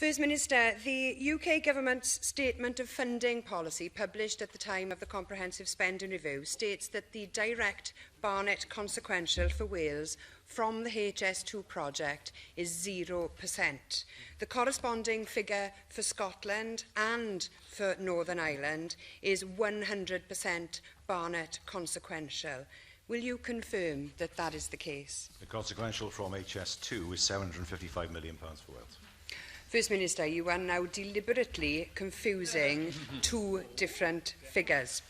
First Minister, the UK Government's Statement of Funding Policy, published at the time of the Comprehensive Spending Review, states that the direct Barnet consequential for Wales from the HS2 project is 0%. The corresponding figure for Scotland and for Northern Ireland is 100% Barnet consequential. Will you confirm that that is the case? The consequential from HS2 is £755 million for Wales. First Minister, you are now deliberately confusing two different figures.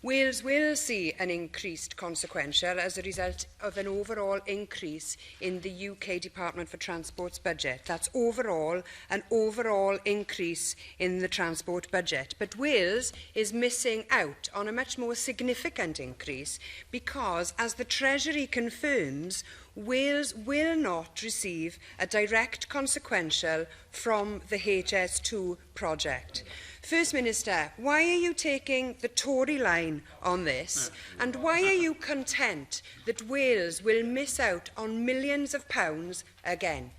Wales will see an increased consequential as a result of an overall increase in the UK Department for Transport's budget. That's overall, an overall increase in the transport budget. But Wales is missing out on a much more significant increase because, as the Treasury confirms, Wales will not receive a direct consequential from the HS2 project. First Minister, why are you taking the Tory line on this? And why are you content that Wales will miss out on millions of pounds again?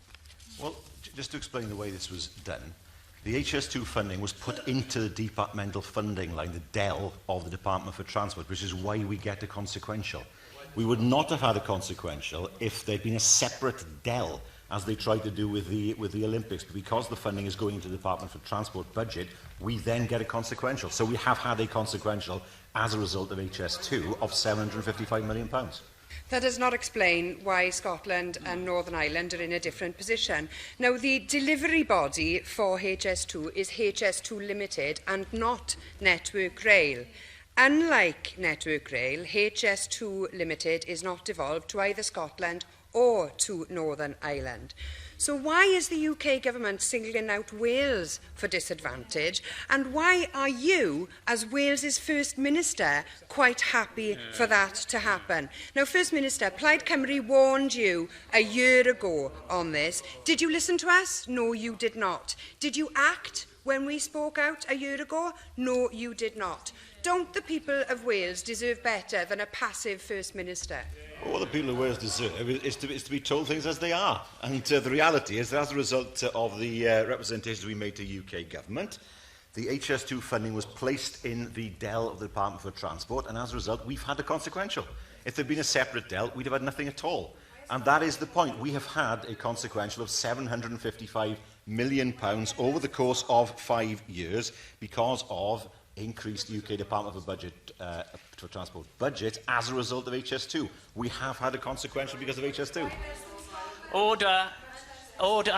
Well, just to explain the way this was done, the HS2 funding was put into the departmental funding line, the DEL of the Department for Transport, which is why we get a consequential. We would not have had a consequential if there'd been a separate DEL, as they tried to do with the Olympics. But because the funding is going into the Department for Transport budget, we then get a consequential. So we have had a consequential as a result of HS2 of £755 million. That does not explain why Scotland and Northern Ireland are in a different position. Now, the delivery body for HS2 is HS2 Limited and not Network Rail. Unlike Network Rail, HS2 Limited is not devolved to either Scotland or to Northern Ireland. So why is the UK Government singling out Wales for disadvantage, and why are you, as Wales's First Minister, quite happy for that to happen? Now, First Minister, Plaid Cymru warned you a year ago on this. Did you listen to us? No, you did not. Did you act when we spoke out a year ago? No, you did not. Don't the people of Wales deserve better than a passive First Minister? Well, what the people of Wales deserve is to be told things as they are. And the reality is that as a result of the representations we made to UK Government, the HS2 funding was placed in the DEL of the Department for Transport, and as a result, we've had a consequential. If there had been a separate DEL, we'd have had nothing at all. And that is the point. We have had a consequential of £755 million over the course of 5 years because of increased UK Department for Budget for Transport budget as a result of HS2. We have had a consequential because of HS2. Order. Order.